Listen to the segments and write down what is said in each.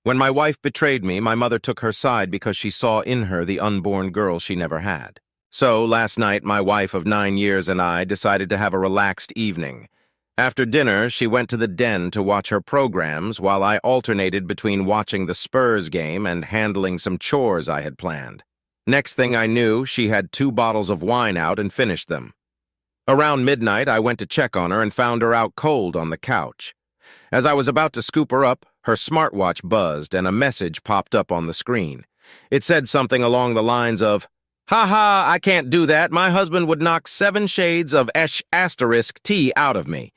When my wife betrayed me, my mother took her side because she saw in her the unborn girl she never had. So, last night, my wife of 9 years and I decided to have a relaxed evening. After dinner, she went to the den to watch her programs while I alternated between watching the Spurs game and handling some chores I had planned. Next thing I knew, she had 2 bottles of wine out and finished them. Around midnight, I went to check on her and found her out cold on the couch. As I was about to scoop her up, her smartwatch buzzed and a message popped up on the screen. It said something along the lines of, "Ha ha, I can't do that. My husband would knock 7 shades of *T out of me."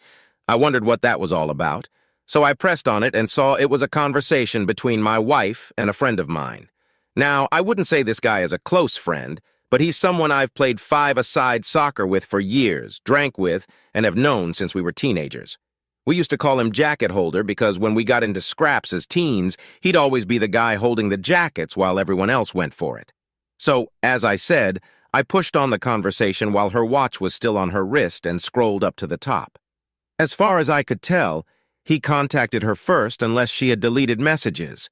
I wondered what that was all about, so I pressed on it and saw it was a conversation between my wife and a friend of mine. Now, I wouldn't say this guy is a close friend, but he's someone I've played 5-a-side soccer with for years, drank with, and have known since we were teenagers. We used to call him Jacket Holder because when we got into scraps as teens, he'd always be the guy holding the jackets while everyone else went for it. So, as I said, I pushed on the conversation while her watch was still on her wrist and scrolled up to the top. As far as I could tell, he contacted her first unless she had deleted messages.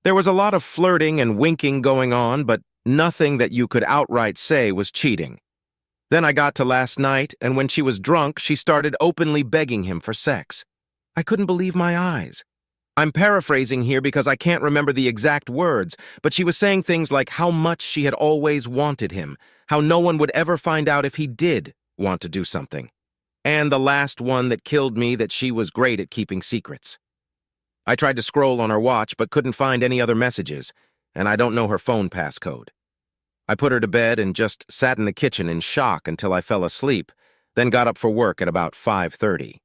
There was a lot of flirting and winking going on, but nothing that you could outright say was cheating. Then I got to last night, and when she was drunk, she started openly begging him for sex. I couldn't believe my eyes. I'm paraphrasing here because I can't remember the exact words, but she was saying things like how much she had always wanted him, how no one would ever find out if he did want to do something. And the last one that killed me, that she was great at keeping secrets. I tried to scroll on her watch but couldn't find any other messages, and I don't know her phone passcode. I put her to bed and just sat in the kitchen in shock until I fell asleep, then got up for work at about 5:30.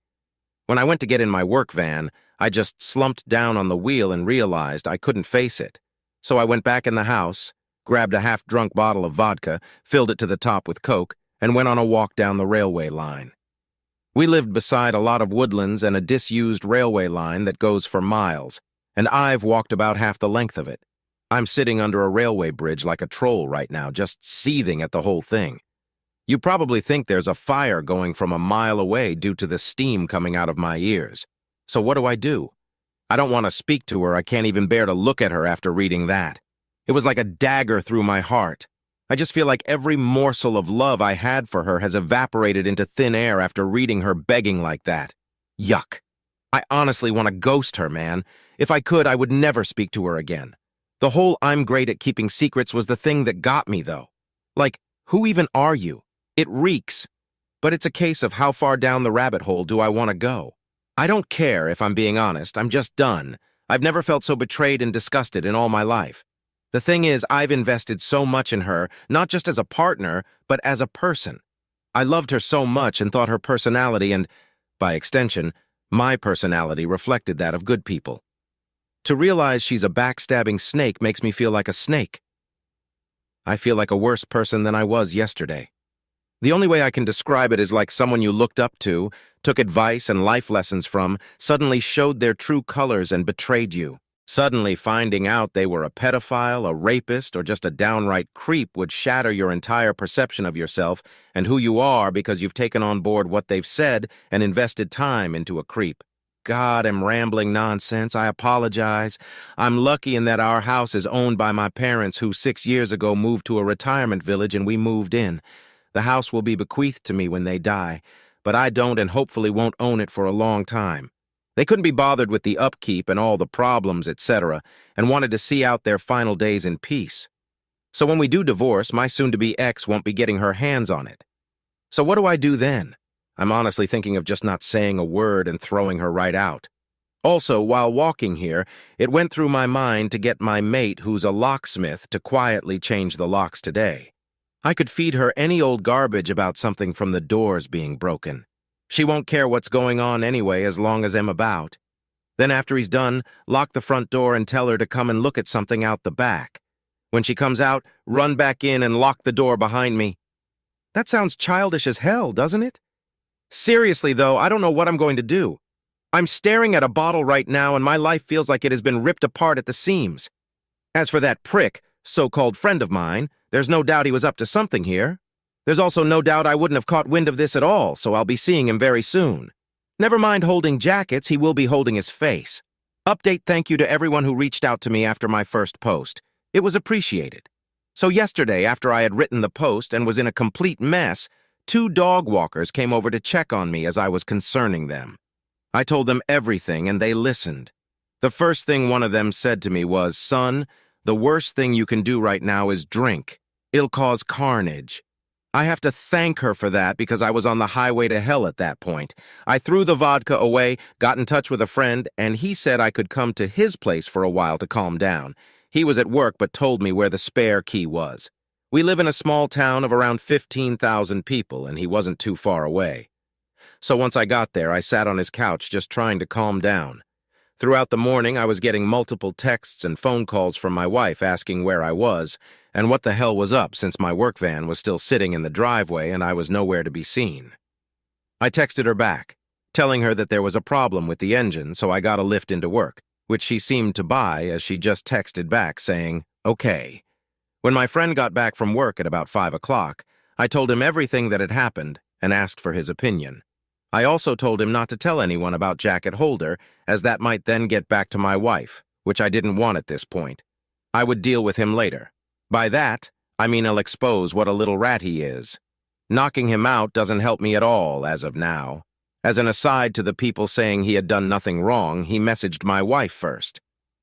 When I went to get in my work van, I just slumped down on the wheel and realized I couldn't face it. So I went back in the house, grabbed a half-drunk bottle of vodka, filled it to the top with Coke, and went on a walk down the railway line. We lived beside a lot of woodlands and a disused railway line that goes for miles, and I've walked about half the length of it. I'm sitting under a railway bridge like a troll right now, just seething at the whole thing. You probably think there's a fire going from a mile away due to the steam coming out of my ears. So what do? I don't want to speak to her. I can't even bear to look at her after reading that. It was like a dagger through my heart. I just feel like every morsel of love I had for her has evaporated into thin air after reading her begging like that. Yuck. I honestly want to ghost her, man. If I could, I would never speak to her again. The whole "I'm great at keeping secrets" was the thing that got me, though. Like, who even are you? It reeks. But it's a case of how far down the rabbit hole do I want to go? I don't care, if I'm being honest. I'm just done. I've never felt so betrayed and disgusted in all my life. The thing is, I've invested so much in her, not just as a partner, but as a person. I loved her so much and thought her personality and, by extension, my personality reflected that of good people. To realize she's a backstabbing snake makes me feel like a snake. I feel like a worse person than I was yesterday. The only way I can describe it is like someone you looked up to, took advice and life lessons from, suddenly showed their true colors and betrayed you. Suddenly finding out they were a pedophile, a rapist, or just a downright creep would shatter your entire perception of yourself and who you are because you've taken on board what they've said and invested time into a creep. God, I'm rambling nonsense. I apologize. I'm lucky in that our house is owned by my parents who 6 years ago moved to a retirement village and we moved in. The house will be bequeathed to me when they die, but I don't and hopefully won't own it for a long time. They couldn't be bothered with the upkeep and all the problems, etc., and wanted to see out their final days in peace. So when we do divorce, my soon-to-be ex won't be getting her hands on it. So what do I do then? I'm honestly thinking of just not saying a word and throwing her right out. Also, while walking here, it went through my mind to get my mate, who's a locksmith, to quietly change the locks today. I could feed her any old garbage about something from the doors being broken. She won't care what's going on anyway as long as I'm about. Then after he's done, lock the front door and tell her to come and look at something out the back. When she comes out, run back in and lock the door behind me. That sounds childish as hell, doesn't it? Seriously, though, I don't know what I'm going to do. I'm staring at a bottle right now and my life feels like it has been ripped apart at the seams. As for that prick, so-called friend of mine, there's no doubt he was up to something here. There's also no doubt I wouldn't have caught wind of this at all, so I'll be seeing him very soon. Never mind holding jackets, he will be holding his face. Update thank you to everyone who reached out to me after my first post. It was appreciated. So yesterday, after I had written the post and was in a complete mess, 2 dog walkers came over to check on me as I was concerning them. I told them everything and they listened. The first thing one of them said to me was, "Son, the worst thing you can do right now is drink. It'll cause carnage." I have to thank her for that because I was on the highway to hell at that point. I threw the vodka away, got in touch with a friend, and he said I could come to his place for a while to calm down. He was at work but told me where the spare key was. We live in a small town of around 15,000 people, and he wasn't too far away. So once I got there, I sat on his couch just trying to calm down. Throughout the morning, I was getting multiple texts and phone calls from my wife asking where I was and what the hell was up since my work van was still sitting in the driveway and I was nowhere to be seen. I texted her back, telling her that there was a problem with the engine, so I got a lift into work, which she seemed to buy as she just texted back saying, "Okay." When my friend got back from work at about 5 o'clock, I told him everything that had happened and asked for his opinion. I also told him not to tell anyone about Jacket Holder, as that might then get back to my wife, which I didn't want at this point. I would deal with him later. By that, I mean I'll expose what a little rat he is. Knocking him out doesn't help me at all as of now. As an aside to the people saying he had done nothing wrong, he messaged my wife first.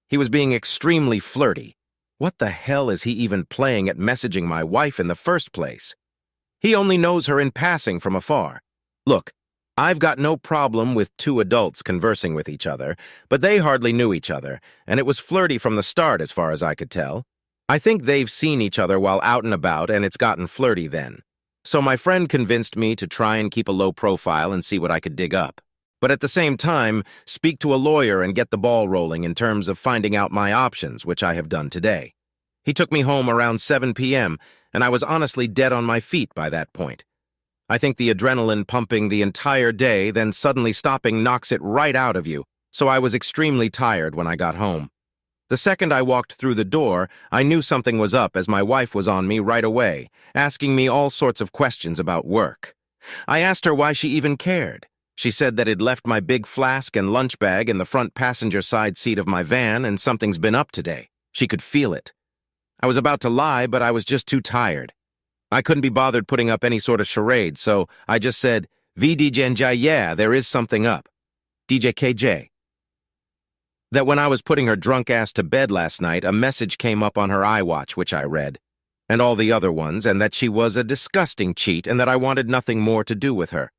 He was being extremely flirty. What the hell is he even playing at messaging my wife in the first place? He only knows her in passing from afar. Look, I've got no problem with 2 adults conversing with each other, but they hardly knew each other, and it was flirty from the start as far as I could tell. I think they've seen each other while out and about, and it's gotten flirty then. So my friend convinced me to try and keep a low profile and see what I could dig up. But at the same time, speak to a lawyer and get the ball rolling in terms of finding out my options, which I have done today. He took me home around 7 p.m., and I was honestly dead on my feet by that point. I think the adrenaline pumping the entire day, then suddenly stopping knocks it right out of you, so I was extremely tired when I got home. The second I walked through the door, I knew something was up as my wife was on me right away, asking me all sorts of questions about work. I asked her why she even cared. She said that I'd left my big flask and lunch bag in the front passenger side seat of my van and something's been up today. She could feel it. I was about to lie, but I was just too tired. I couldn't be bothered putting up any sort of charade, so I just said, "VDJ, yeah, there is something up. DJ KJ." That when I was putting her drunk ass to bed last night, a message came up on her iWatch, which I read, and all the other ones, and that she was a disgusting cheat and that I wanted nothing more to do with her.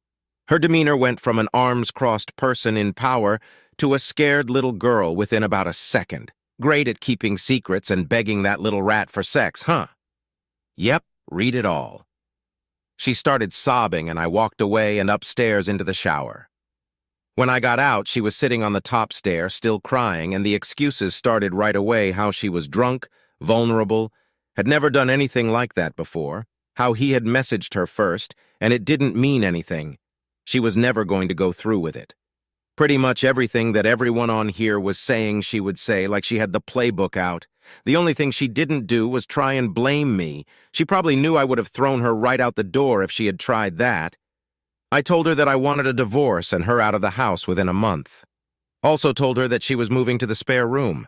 Her demeanor went from an arms-crossed person in power to a scared little girl within about a second. Great at keeping secrets and begging that little rat for sex, huh? Yep. Read it all. She started sobbing and I walked away and upstairs into the shower. When I got out, she was sitting on the top stair, still crying, and the excuses started right away: how she was drunk, vulnerable, had never done anything like that before, how he had messaged her first, and it didn't mean anything. She was never going to go through with it. Pretty much everything that everyone on here was saying she would say, like she had the playbook out. The only thing she didn't do was try and blame me. She probably knew I would have thrown her right out the door if she had tried that. I told her that I wanted a divorce and her out of the house within a month. Also told her that she was moving to the spare room.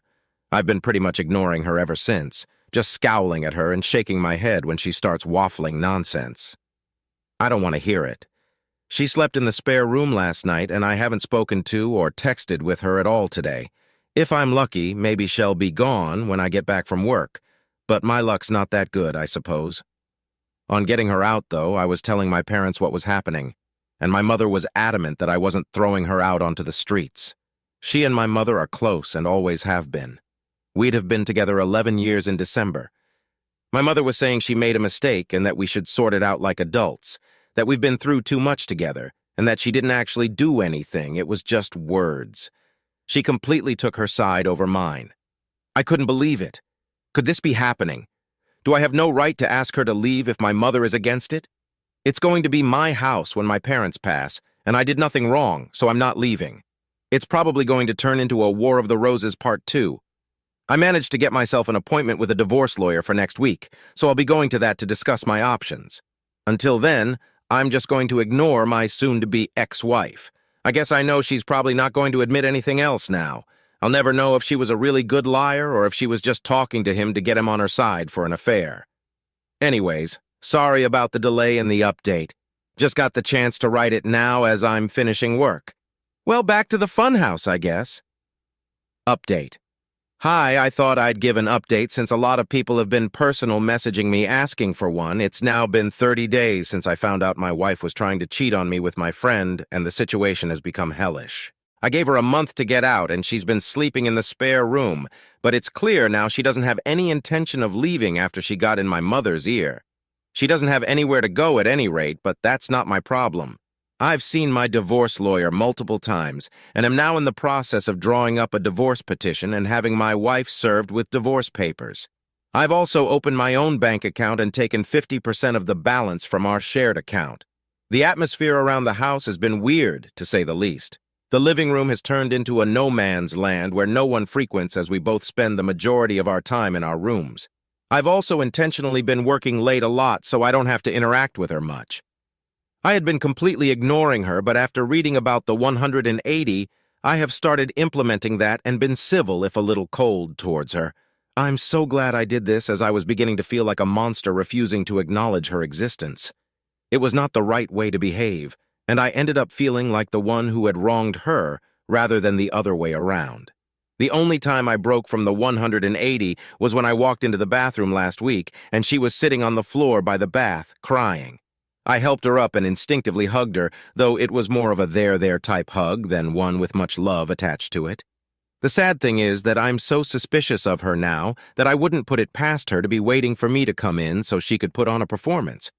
I've been pretty much ignoring her ever since, just scowling at her and shaking my head when she starts waffling nonsense. I don't want to hear it. She slept in the spare room last night, and I haven't spoken to or texted with her at all today. If I'm lucky, maybe she'll be gone when I get back from work, but my luck's not that good, I suppose. On getting her out, though, I was telling my parents what was happening, and my mother was adamant that I wasn't throwing her out onto the streets. She and my mother are close and always have been. We'd have been together 11 years in December. My mother was saying she made a mistake and that we should sort it out like adults, that we've been through too much together, and that she didn't actually do anything, it was just words. She completely took her side over mine. I couldn't believe it. Could this be happening? Do I have no right to ask her to leave if my mother is against it? It's going to be my house when my parents pass, and I did nothing wrong, so I'm not leaving. It's probably going to turn into a War of the Roses Part 2. I managed to get myself an appointment with a divorce lawyer for next week, so I'll be going to that to discuss my options. Until then, I'm just going to ignore my soon-to-be ex-wife. I guess I know she's probably not going to admit anything else now. I'll never know if she was a really good liar or if she was just talking to him to get him on her side for an affair. Anyways, sorry about the delay in the update. Just got the chance to write it now as I'm finishing work. Well, back to the funhouse, I guess. Update. Hi, I thought I'd give an update since a lot of people have been personal messaging me asking for one. It's now been 30 days since I found out my wife was trying to cheat on me with my friend, and the situation has become hellish. I gave her a month to get out, and she's been sleeping in the spare room, but it's clear now she doesn't have any intention of leaving after she got in my mother's ear. She doesn't have anywhere to go at any rate, but that's not my problem. I've seen my divorce lawyer multiple times, and am now in the process of drawing up a divorce petition and having my wife served with divorce papers. I've also opened my own bank account and taken 50% of the balance from our shared account. The atmosphere around the house has been weird, to say the least. The living room has turned into a no-man's land where no one frequents as we both spend the majority of our time in our rooms. I've also intentionally been working late a lot so I don't have to interact with her much. I had been completely ignoring her, but after reading about the 180, I have started implementing that and been civil if a little cold towards her. I'm so glad I did this as I was beginning to feel like a monster refusing to acknowledge her existence. It was not the right way to behave, and I ended up feeling like the one who had wronged her rather than the other way around. The only time I broke from the 180 was when I walked into the bathroom last week and she was sitting on the floor by the bath, crying. I helped her up and instinctively hugged her, though it was more of a there type hug than one with much love attached to it. The sad thing is that I'm so suspicious of her now that I wouldn't put it past her to be waiting for me to come in so she could put on a performance.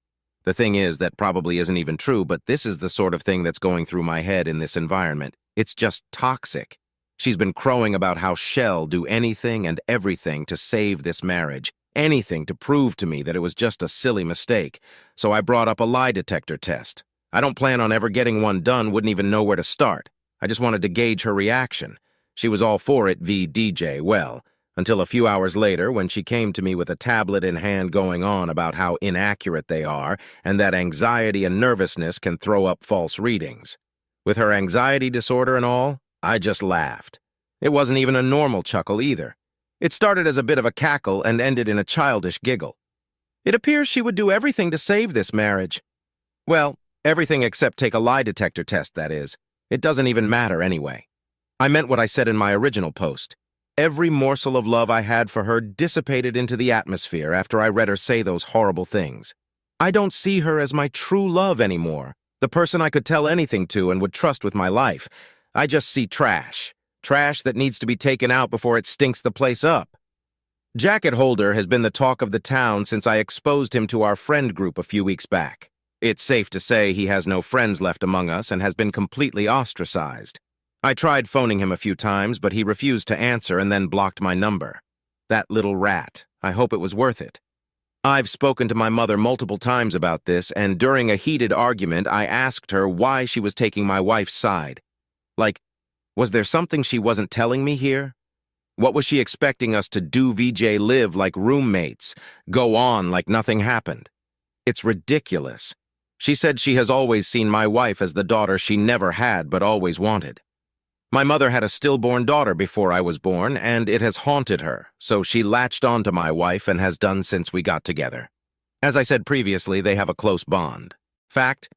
The thing is, that probably isn't even true, but this is the sort of thing that's going through my head in this environment. It's just toxic. She's been crowing about how she'll do anything and everything to save this marriage, anything to prove to me that it was just a silly mistake, so I brought up a lie detector test. I don't plan on ever getting one done, wouldn't even know where to start. I just wanted to gauge her reaction. She was all for it DJ, well, until a few hours later when she came to me with a tablet in hand going on about how inaccurate they are and that anxiety and nervousness can throw up false readings. With her anxiety disorder and all, I just laughed. It wasn't even a normal chuckle either. It started as a bit of a cackle and ended in a childish giggle. It appears she would do everything to save this marriage. Well, everything except take a lie detector test, that is. It doesn't even matter anyway. I meant what I said in my original post. Every morsel of love I had for her dissipated into the atmosphere after I read her say those horrible things. I don't see her as my true love anymore, the person I could tell anything to and would trust with my life. I just see trash. Trash that needs to be taken out before it stinks the place up. Jacket Holder has been the talk of the town since I exposed him to our friend group a few weeks back. It's safe to say he has no friends left among us and has been completely ostracized. I tried phoning him a few times, but he refused to answer and then blocked my number. That little rat. I hope it was worth it. I've spoken to my mother multiple times about this, and during a heated argument, I asked her why she was taking my wife's side. Like, was there something she wasn't telling me here? What was she expecting us to do live like roommates, go on like nothing happened? It's ridiculous. She said she has always seen my wife as the daughter she never had but always wanted. My mother had a stillborn daughter before I was born, and it has haunted her, so she latched onto my wife and has done since we got together. As I said previously, they have a close bond. Fact,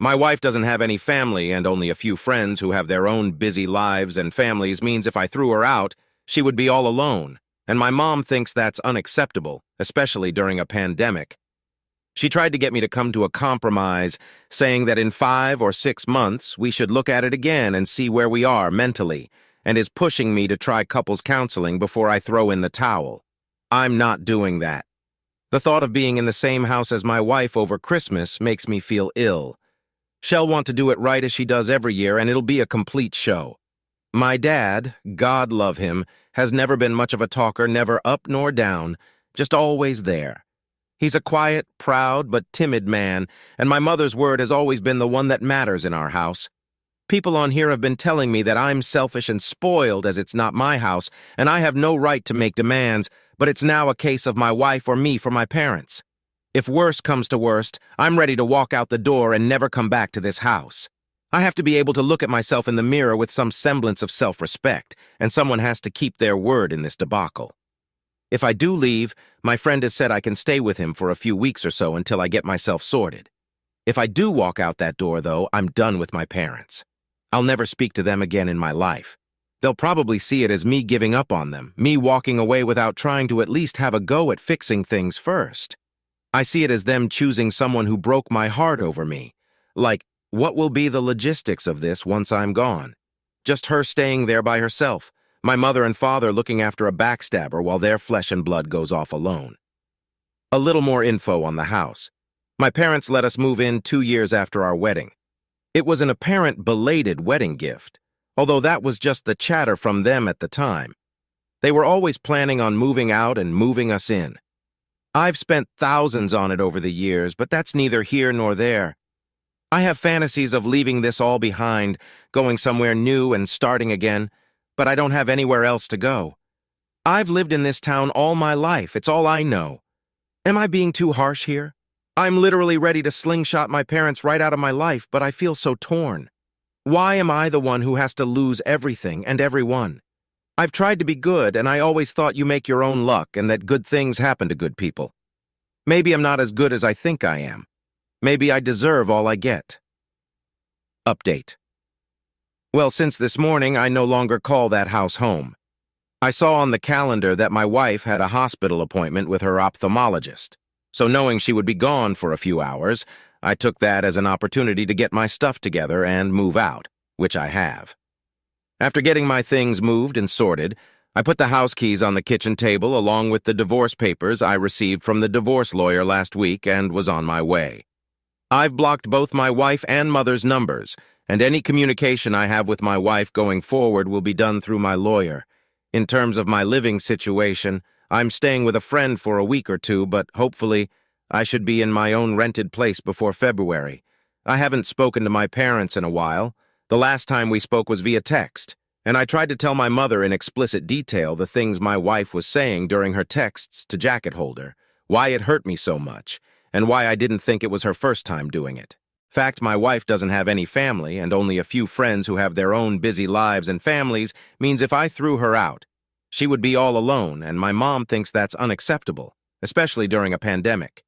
my wife doesn't have any family and only a few friends who have their own busy lives and families means if I threw her out, she would be all alone, and my mom thinks that's unacceptable, especially during a pandemic. She tried to get me to come to a compromise, saying that in 5 or 6 months we should look at it again and see where we are mentally, and is pushing me to try couples counseling before I throw in the towel. I'm not doing that. The thought of being in the same house as my wife over Christmas makes me feel ill. She'll want to do it right as she does every year, and it'll be a complete show. My dad, God love him, has never been much of a talker, never up nor down, just always there. He's a quiet, proud, but timid man, and my mother's word has always been the one that matters in our house. People on here have been telling me that I'm selfish and spoiled as it's not my house, and I have no right to make demands, but it's now a case of my wife or me for my parents. If worst comes to worst, I'm ready to walk out the door and never come back to this house. I have to be able to look at myself in the mirror with some semblance of self-respect, and someone has to keep their word in this debacle. If I do leave, my friend has said I can stay with him for a few weeks or so until I get myself sorted. If I do walk out that door, though, I'm done with my parents. I'll never speak to them again in my life. They'll probably see it as me giving up on them, me walking away without trying to at least have a go at fixing things first. I see it as them choosing someone who broke my heart over me. Like, what will be the logistics of this once I'm gone? Just her staying there by herself, my mother and father looking after a backstabber while their flesh and blood goes off alone. A little more info on the house. My parents let us move in 2 years after our wedding. It was an apparent belated wedding gift, although that was just the chatter from them at the time. They were always planning on moving out and moving us in. I've spent thousands on it over the years, but that's neither here nor there. I have fantasies of leaving this all behind, going somewhere new and starting again, but I don't have anywhere else to go. I've lived in this town all my life. It's all I know. Am I being too harsh here? I'm literally ready to slingshot my parents right out of my life, but I feel so torn. Why am I the one who has to lose everything and everyone? I've tried to be good, and I always thought you make your own luck and that good things happen to good people. Maybe I'm not as good as I think I am. Maybe I deserve all I get. Update. Well, since this morning, I no longer call that house home. I saw on the calendar that my wife had a hospital appointment with her ophthalmologist, so knowing she would be gone for a few hours, I took that as an opportunity to get my stuff together and move out, which I have. After getting my things moved and sorted, I put the house keys on the kitchen table along with the divorce papers I received from the divorce lawyer last week and was on my way. I've blocked both my wife and mother's numbers, and any communication I have with my wife going forward will be done through my lawyer. In terms of my living situation, I'm staying with a friend for a week or two, but hopefully I should be in my own rented place before February. I haven't spoken to my parents in a while. The last time we spoke was via text, and I tried to tell my mother in explicit detail the things my wife was saying during her texts to Jacket Holder, why it hurt me so much, and why I didn't think it was her first time doing it. Fact, my wife doesn't have any family and only a few friends who have their own busy lives and families means if I threw her out, she would be all alone, and my mom thinks that's unacceptable, especially during a pandemic.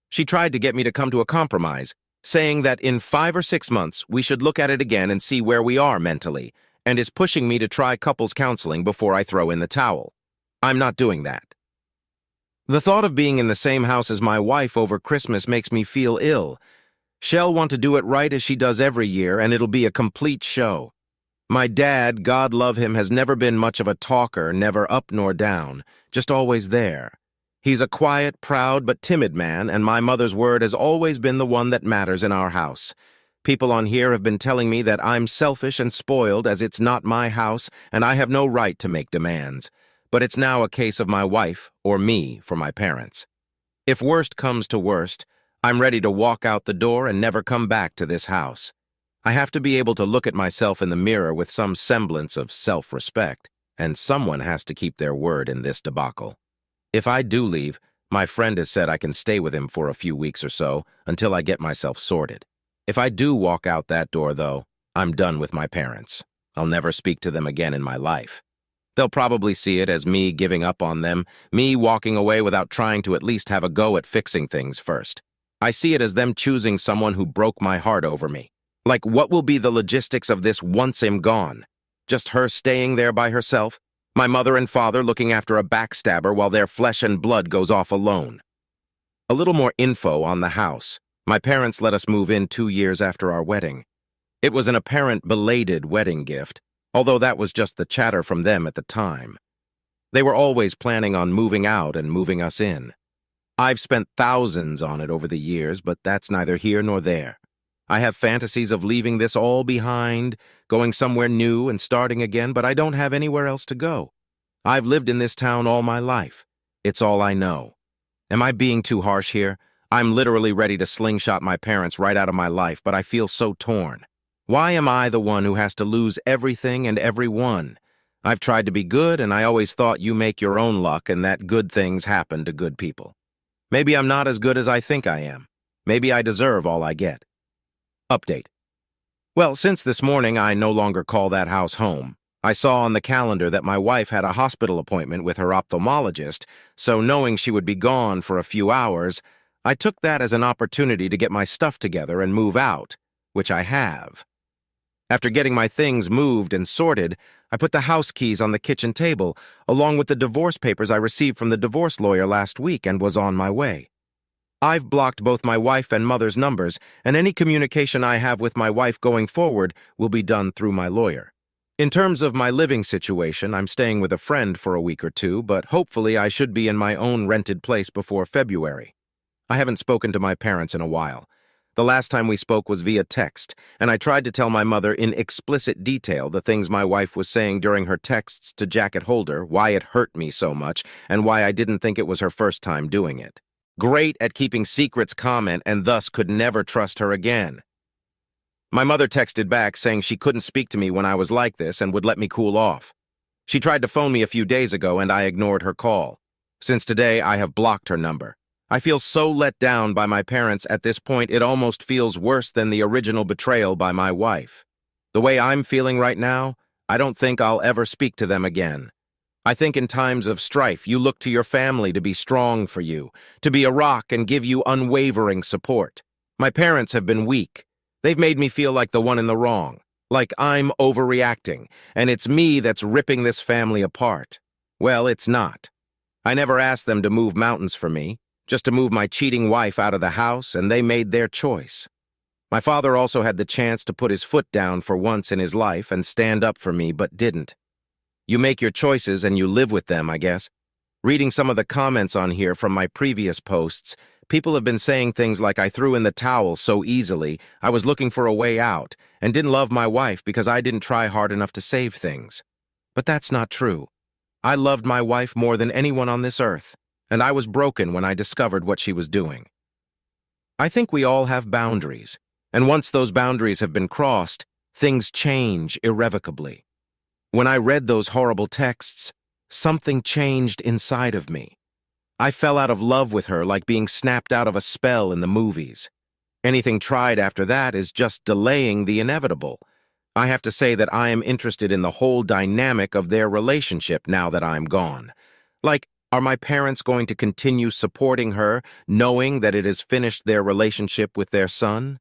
She tried to get me to come to a compromise, saying that in 5 or 6 months we should look at it again and see where we are mentally, and is pushing me to try couples counseling before I throw in the towel. I'm not doing that. The thought of being in the same house as my wife over Christmas makes me feel ill. She'll want to do it right as she does every year, and it'll be a complete show. My dad, God love him, has never been much of a talker, never up nor down, just always there. He's a quiet, proud, but timid man, and my mother's word has always been the one that matters in our house. People on here have been telling me that I'm selfish and spoiled as it's not my house and I have no right to make demands. But it's now a case of my wife or me for my parents. If worst comes to worst, I'm ready to walk out the door and never come back to this house. I have to be able to look at myself in the mirror with some semblance of self-respect, and someone has to keep their word in this debacle. If I do leave, my friend has said I can stay with him for a few weeks or so until I get myself sorted. If I do walk out that door, though, I'm done with my parents. I'll never speak to them again in my life. They'll probably see it as me giving up on them, me walking away without trying to at least have a go at fixing things first. I see it as them choosing someone who broke my heart over me. Like, what will be the logistics of this once I'm gone? Just her staying there by herself? My mother and father looking after a backstabber while their flesh and blood goes off alone? A little more info on the house. My parents let us move in 2 years after our wedding. It was an apparent belated wedding gift, although that was just the chatter from them at the time. They were always planning on moving out and moving us in. I've spent thousands on it over the years, but that's neither here nor there. I have fantasies of leaving this all behind, going somewhere new and starting again, but I don't have anywhere else to go. I've lived in this town all my life. It's all I know. Am I being too harsh here? I'm literally ready to slingshot my parents right out of my life, but I feel so torn. Why am I the one who has to lose everything and everyone? I've tried to be good, and I always thought you make your own luck and that good things happen to good people. Maybe I'm not as good as I think I am. Maybe I deserve all I get. Update. Well, since this morning, I no longer call that house home. I saw on the calendar that my wife had a hospital appointment with her ophthalmologist, so knowing she would be gone for a few hours, I took that as an opportunity to get my stuff together and move out, which I have. After getting my things moved and sorted, I put the house keys on the kitchen table, along with the divorce papers I received from the divorce lawyer last week, and was on my way. I've blocked both my wife and mother's numbers, and any communication I have with my wife going forward will be done through my lawyer. In terms of my living situation, I'm staying with a friend for a week or two, but hopefully I should be in my own rented place before February. I haven't spoken to my parents in a while. The last time we spoke was via text, and I tried to tell my mother in explicit detail the things my wife was saying during her texts to Jacket Holder, why it hurt me so much, and why I didn't think it was her first time doing it. Great at keeping secrets comment, and thus could never trust her again. My mother texted back saying she couldn't speak to me when I was like this and would let me cool off. She tried to phone me a few days ago and I ignored her call. Since today, I have blocked her number. I feel so let down by my parents at this point it almost feels worse than the original betrayal by my wife. The way I'm feeling right now, I don't think I'll ever speak to them again. I think in times of strife, you look to your family to be strong for you, to be a rock and give you unwavering support. My parents have been weak. They've made me feel like the one in the wrong, like I'm overreacting, and it's me that's ripping this family apart. Well, it's not. I never asked them to move mountains for me, just to move my cheating wife out of the house, and they made their choice. My father also had the chance to put his foot down for once in his life and stand up for me, but didn't. You make your choices and you live with them, I guess. Reading some of the comments on here from my previous posts, people have been saying things like I threw in the towel so easily, I was looking for a way out, and didn't love my wife because I didn't try hard enough to save things. But that's not true. I loved my wife more than anyone on this earth, and I was broken when I discovered what she was doing. I think we all have boundaries, and once those boundaries have been crossed, things change irrevocably. When I read those horrible texts, something changed inside of me. I fell out of love with her like being snapped out of a spell in the movies. Anything tried after that is just delaying the inevitable. I have to say that I am interested in the whole dynamic of their relationship now that I'm gone. Like, are my parents going to continue supporting her, knowing that it has finished their relationship with their son?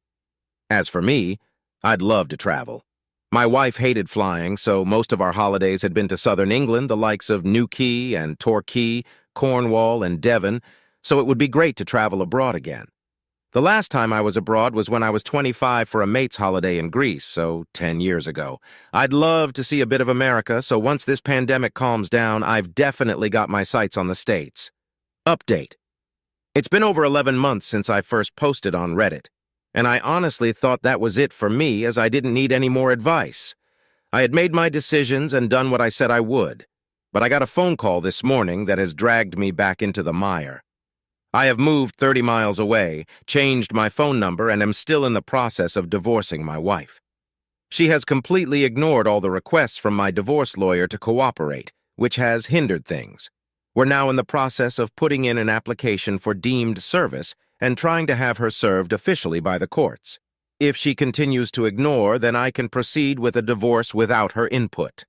As for me, I'd love to travel. My wife hated flying, so most of our holidays had been to southern England, the likes of Newquay and Torquay, Cornwall, and Devon, so it would be great to travel abroad again. The last time I was abroad was when I was 25 for a mate's holiday in Greece, so 10 years ago. I'd love to see a bit of America, so once this pandemic calms down, I've definitely got my sights on the States. Update. It's been over 11 months since I first posted on Reddit, and I honestly thought that was it for me as I didn't need any more advice. I had made my decisions and done what I said I would. But I got a phone call this morning that has dragged me back into the mire. I have moved 30 miles away, changed my phone number, and am still in the process of divorcing my wife. She has completely ignored all the requests from my divorce lawyer to cooperate, which has hindered things. We're now in the process of putting in an application for deemed service and trying to have her served officially by the courts. If she continues to ignore, then I can proceed with a divorce without her input.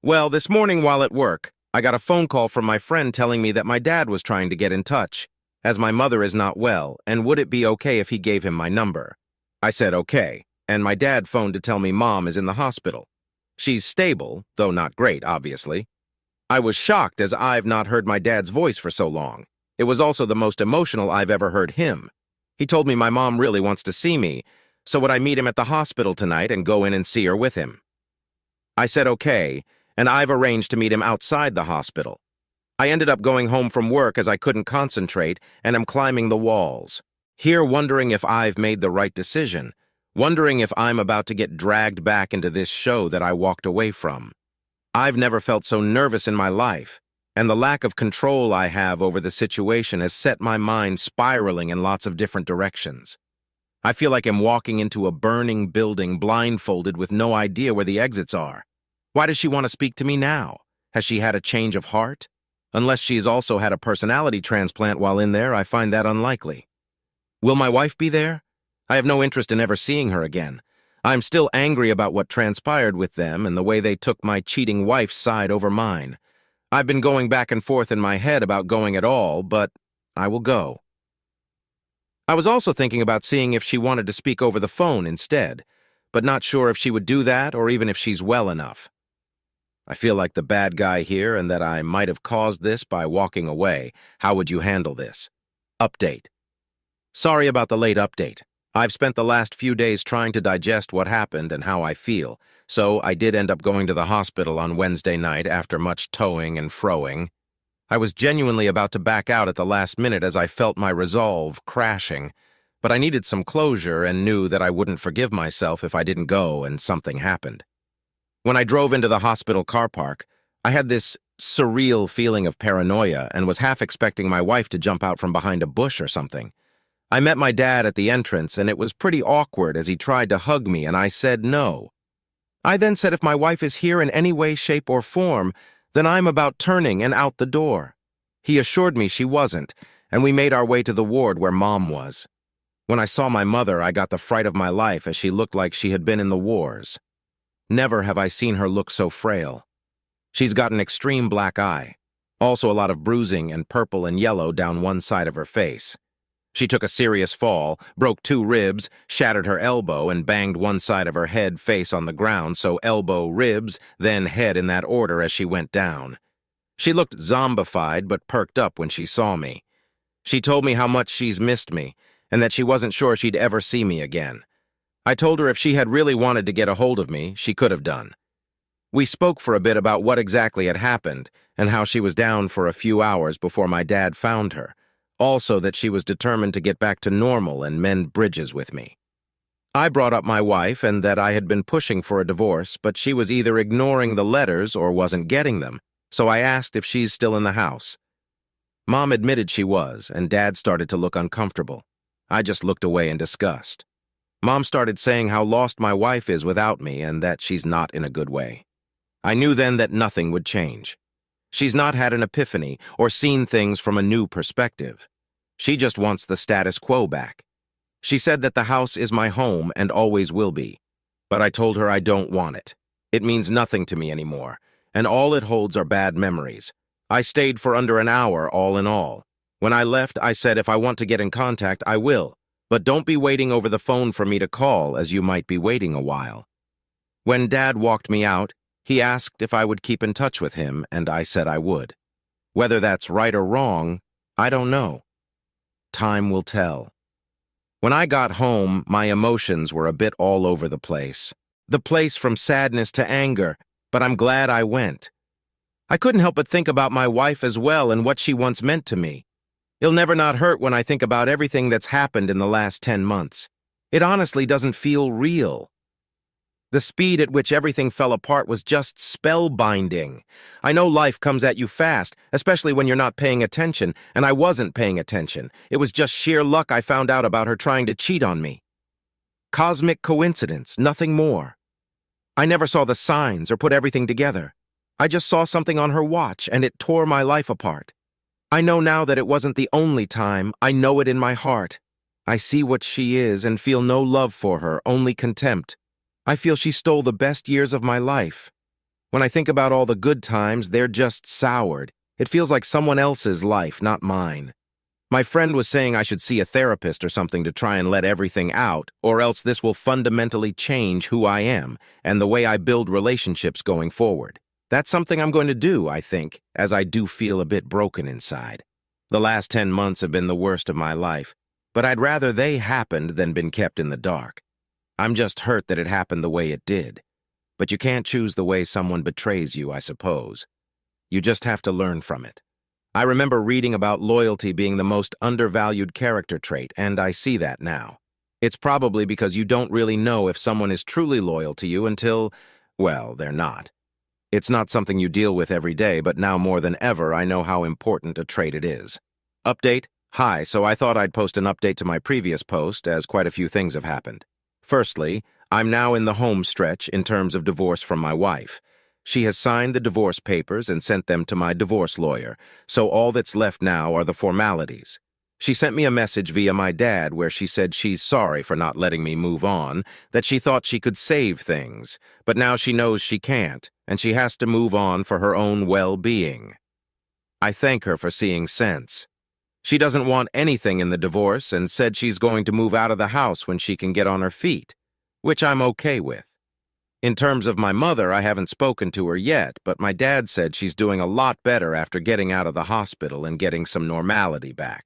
Well, this morning while at work, I got a phone call from my friend telling me that my dad was trying to get in touch, as my mother is not well, and would it be okay if he gave him my number? I said okay, and my dad phoned to tell me Mom is in the hospital. She's stable, though not great, obviously. I was shocked as I've not heard my dad's voice for so long. It was also the most emotional I've ever heard him. He told me my mom really wants to see me, so would I meet him at the hospital tonight and go in and see her with him? I said okay, and I've arranged to meet him outside the hospital. I ended up going home from work as I couldn't concentrate and am climbing the walls. Here wondering if I've made the right decision, wondering if I'm about to get dragged back into this show that I walked away from. I've never felt so nervous in my life, and the lack of control I have over the situation has set my mind spiraling in lots of different directions. I feel like I'm walking into a burning building blindfolded with no idea where the exits are. Why does she want to speak to me now? Has she had a change of heart? Unless she's also had a personality transplant while in there, I find that unlikely. Will my wife be there? I have no interest in ever seeing her again. I'm still angry about what transpired with them and the way they took my cheating wife's side over mine. I've been going back and forth in my head about going at all, but I will go. I was also thinking about seeing if she wanted to speak over the phone instead, but not sure if she would do that or even if she's well enough. I feel like the bad guy here and that I might have caused this by walking away. How would you handle this? Update. Sorry about the late update. I've spent the last few days trying to digest what happened and how I feel, so I did end up going to the hospital on Wednesday night after much toing and froing. I was genuinely about to back out at the last minute as I felt my resolve crashing, but I needed some closure and knew that I wouldn't forgive myself if I didn't go and something happened. When I drove into the hospital car park, I had this surreal feeling of paranoia and was half expecting my wife to jump out from behind a bush or something. I met my dad at the entrance, and it was pretty awkward as he tried to hug me, and I said no. I then said if my wife is here in any way, shape, or form, then I'm about turning and out the door. He assured me she wasn't, and we made our way to the ward where Mom was. When I saw my mother, I got the fright of my life as she looked like she had been in the wars. Never have I seen her look so frail. She's got an extreme black eye, also a lot of bruising and purple and yellow down one side of her face. She took a serious fall, broke 2 ribs, shattered her elbow, and banged one side of her head face on the ground, so elbow, ribs, then head in that order as she went down. She looked zombified but perked up when she saw me. She told me how much she's missed me, and that she wasn't sure she'd ever see me again. I told her if she had really wanted to get a hold of me, she could have done. We spoke for a bit about what exactly had happened, and how she was down for a few hours before my dad found her. Also that she was determined to get back to normal and mend bridges with me. I brought up my wife and that I had been pushing for a divorce, but she was either ignoring the letters or wasn't getting them, so I asked if she's still in the house. Mom admitted she was, and Dad started to look uncomfortable. I just looked away in disgust. Mom started saying how lost my wife is without me and that she's not in a good way. I knew then that nothing would change. She's not had an epiphany or seen things from a new perspective. She just wants the status quo back. She said that the house is my home and always will be. But I told her I don't want it. It means nothing to me anymore, and all it holds are bad memories. I stayed for under an hour all in all. When I left, I said if I want to get in contact, I will. But don't be waiting over the phone for me to call, as you might be waiting a while. When Dad walked me out, he asked if I would keep in touch with him, and I said I would. Whether that's right or wrong, I don't know. Time will tell. When I got home, my emotions were a bit all over the place. The place from sadness to anger, but I'm glad I went. I couldn't help but think about my wife as well and what she once meant to me. It'll never not hurt when I think about everything that's happened in the last 10 months. It honestly doesn't feel real. The speed at which everything fell apart was just spellbinding. I know life comes at you fast, especially when you're not paying attention, and I wasn't paying attention. It was just sheer luck I found out about her trying to cheat on me. Cosmic coincidence, nothing more. I never saw the signs or put everything together. I just saw something on her watch, and it tore my life apart. I know now that it wasn't the only time. I know it in my heart. I see what she is and feel no love for her, only contempt. I feel she stole the best years of my life. When I think about all the good times, they're just soured. It feels like someone else's life, not mine. My friend was saying I should see a therapist or something to try and let everything out, or else this will fundamentally change who I am and the way I build relationships going forward. That's something I'm going to do, I think, as I do feel a bit broken inside. The last 10 months have been the worst of my life, but I'd rather they happened than been kept in the dark. I'm just hurt that it happened the way it did. But you can't choose the way someone betrays you, I suppose. You just have to learn from it. I remember reading about loyalty being the most undervalued character trait, and I see that now. It's probably because you don't really know if someone is truly loyal to you until, well, they're not. It's not something you deal with every day, but now more than ever, I know how important a trait it is. Update? Hi, so I thought I'd post an update to my previous post, as quite a few things have happened. Firstly, I'm now in the home stretch in terms of divorce from my wife. She has signed the divorce papers and sent them to my divorce lawyer, so all that's left now are the formalities. She sent me a message via my dad where she said she's sorry for not letting me move on, that she thought she could save things, but now she knows she can't, and she has to move on for her own well-being. I thank her for seeing sense. She doesn't want anything in the divorce and said she's going to move out of the house when she can get on her feet, which I'm okay with. In terms of my mother, I haven't spoken to her yet, but my dad said she's doing a lot better after getting out of the hospital and getting some normality back.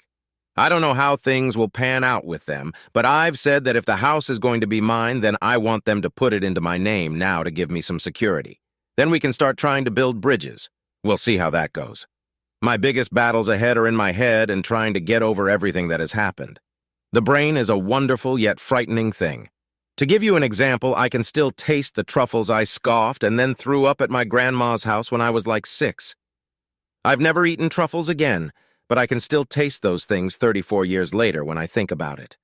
I don't know how things will pan out with them, but I've said that if the house is going to be mine, then I want them to put it into my name now to give me some security. Then we can start trying to build bridges. We'll see how that goes. My biggest battles ahead are in my head and trying to get over everything that has happened. The brain is a wonderful yet frightening thing. To give you an example, I can still taste the truffles I scoffed and then threw up at my grandma's house when I was like 6. I've never eaten truffles again, but I can still taste those things 34 years later when I think about it.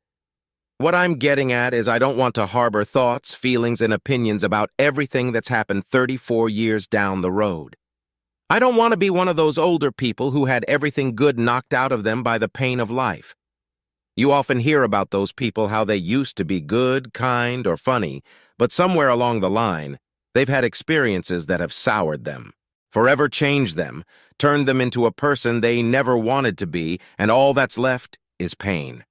What I'm getting at is I don't want to harbor thoughts, feelings, and opinions about everything that's happened 34 years down the road. I don't want to be one of those older people who had everything good knocked out of them by the pain of life. You often hear about those people, how they used to be good, kind, or funny, but somewhere along the line, they've had experiences that have soured them, forever changed them, turned them into a person they never wanted to be, and all that's left is pain.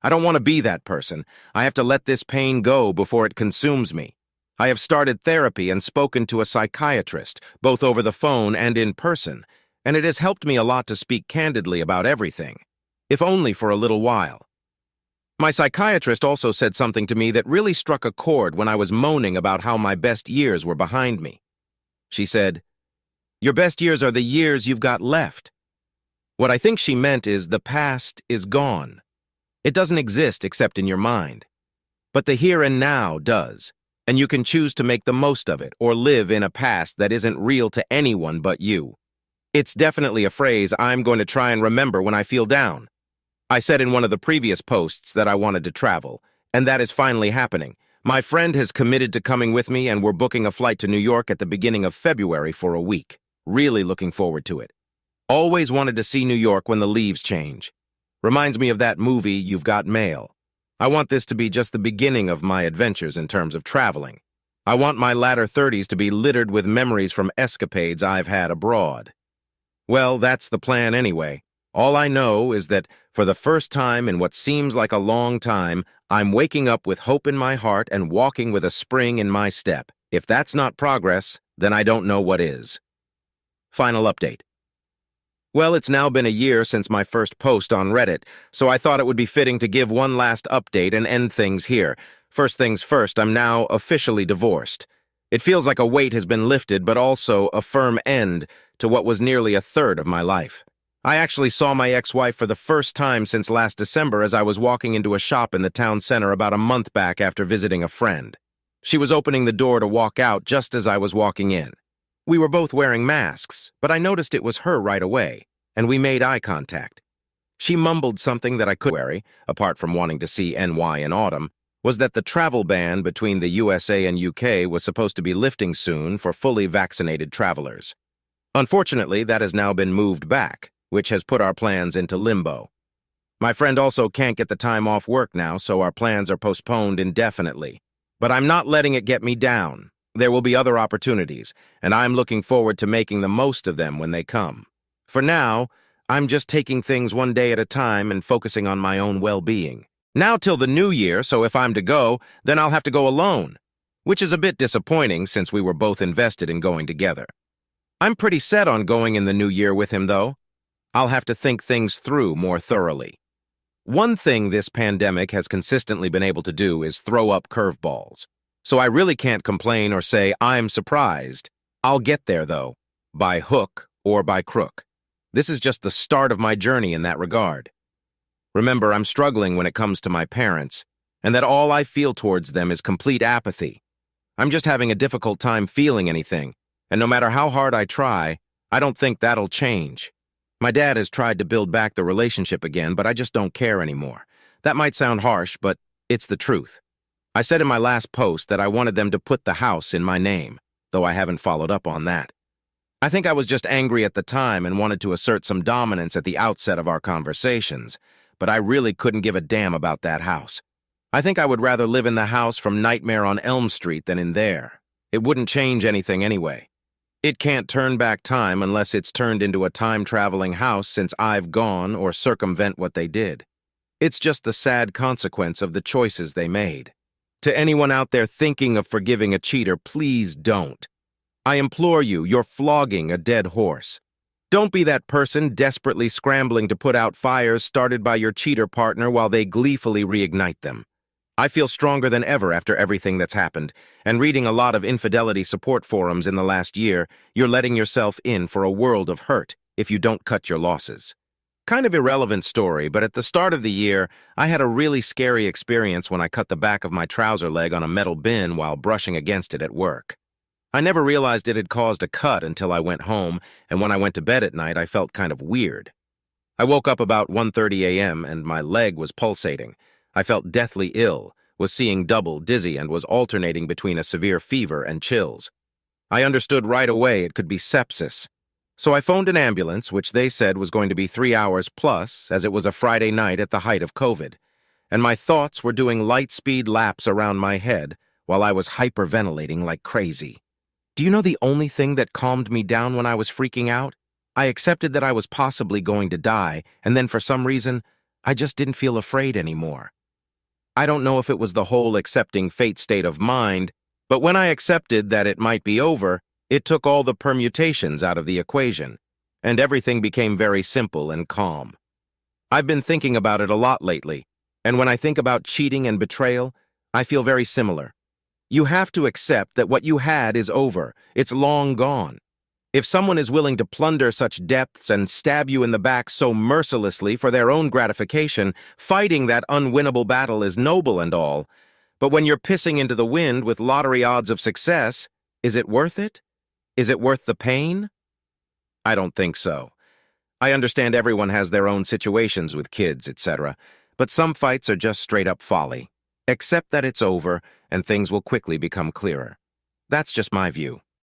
I don't want to be that person. I have to let this pain go before it consumes me. I have started therapy and spoken to a psychiatrist, both over the phone and in person, and it has helped me a lot to speak candidly about everything, if only for a little while. My psychiatrist also said something to me that really struck a chord when I was moaning about how my best years were behind me. She said, "Your best years are the years you've got left." What I think she meant is the past is gone. It doesn't exist except in your mind. But the here and now does, and you can choose to make the most of it or live in a past that isn't real to anyone but you. It's definitely a phrase I'm going to try and remember when I feel down. I said in one of the previous posts that I wanted to travel, and that is finally happening. My friend has committed to coming with me, and we're booking a flight to New York at the beginning of February for a week. Really looking forward to it. Always wanted to see New York when the leaves change. Reminds me of that movie, You've Got Mail. I want this to be just the beginning of my adventures in terms of traveling. I want my latter 30s to be littered with memories from escapades I've had abroad. Well, that's the plan anyway. All I know is that, for the first time in what seems like a long time, I'm waking up with hope in my heart and walking with a spring in my step. If that's not progress, then I don't know what is. Final update. Well, it's now been a year since my first post on Reddit, so I thought it would be fitting to give one last update and end things here. First things first, I'm now officially divorced. It feels like a weight has been lifted, but also a firm end to what was nearly a third of my life. I actually saw my ex-wife for the first time since last December as I was walking into a shop in the town center about a month back after visiting a friend. She was opening the door to walk out just as I was walking in. We were both wearing masks, but I noticed it was her right away, and we made eye contact. She mumbled something that I couldn't worry, apart from wanting to see NY in autumn, was that the travel ban between the USA and UK was supposed to be lifting soon for fully vaccinated travelers. Unfortunately, that has now been moved back, which has put our plans into limbo. My friend also can't get the time off work now, so our plans are postponed indefinitely. But I'm not letting it get me down. There will be other opportunities, and I'm looking forward to making the most of them when they come. For now, I'm just taking things one day at a time and focusing on my own well-being. Now till the new year, so if I'm to go, then I'll have to go alone, which is a bit disappointing since we were both invested in going together. I'm pretty set on going in the new year with him, though. I'll have to think things through more thoroughly. One thing this pandemic has consistently been able to do is throw up curveballs. So I really can't complain or say I'm surprised. I'll get there, though, by hook or by crook. This is just the start of my journey in that regard. Remember, I'm struggling when it comes to my parents, and that all I feel towards them is complete apathy. I'm just having a difficult time feeling anything, and no matter how hard I try, I don't think that'll change. My dad has tried to build back the relationship again, but I just don't care anymore. That might sound harsh, but it's the truth. I said in my last post that I wanted them to put the house in my name, though I haven't followed up on that. I think I was just angry at the time and wanted to assert some dominance at the outset of our conversations, but I really couldn't give a damn about that house. I think I would rather live in the house from Nightmare on Elm Street than in there. It wouldn't change anything anyway. It can't turn back time unless it's turned into a time-traveling house since I've gone or circumvent what they did. It's just the sad consequence of the choices they made. To anyone out there thinking of forgiving a cheater, please don't. I implore you, you're flogging a dead horse. Don't be that person desperately scrambling to put out fires started by your cheater partner while they gleefully reignite them. I feel stronger than ever after everything that's happened, and reading a lot of infidelity support forums in the last year, you're letting yourself in for a world of hurt if you don't cut your losses. Kind of irrelevant story, but at the start of the year, I had a really scary experience when I cut the back of my trouser leg on a metal bin while brushing against it at work. I never realized it had caused a cut until I went home, and when I went to bed at night, I felt kind of weird. I woke up about 1:30 a.m. and my leg was pulsating. I felt deathly ill, was seeing double, dizzy, and was alternating between a severe fever and chills. I understood right away it could be sepsis. So I phoned an ambulance, which they said was going to be 3 hours plus, as it was a Friday night at the height of COVID. And my thoughts were doing light-speed laps around my head while I was hyperventilating like crazy. Do you know the only thing that calmed me down when I was freaking out? I accepted that I was possibly going to die, and then for some reason, I just didn't feel afraid anymore. I don't know if it was the whole accepting fate state of mind, but when I accepted that it might be over, it took all the permutations out of the equation, and everything became very simple and calm. I've been thinking about it a lot lately, and when I think about cheating and betrayal, I feel very similar. You have to accept that what you had is over. It's long gone. If someone is willing to plunder such depths and stab you in the back so mercilessly for their own gratification, fighting that unwinnable battle is noble and all. But when you're pissing into the wind with lottery odds of success, is it worth it? Is it worth the pain? I don't think so. I understand everyone has their own situations with kids, etc., but some fights are just straight-up folly. Accept that it's over, and things will quickly become clearer. That's just my view.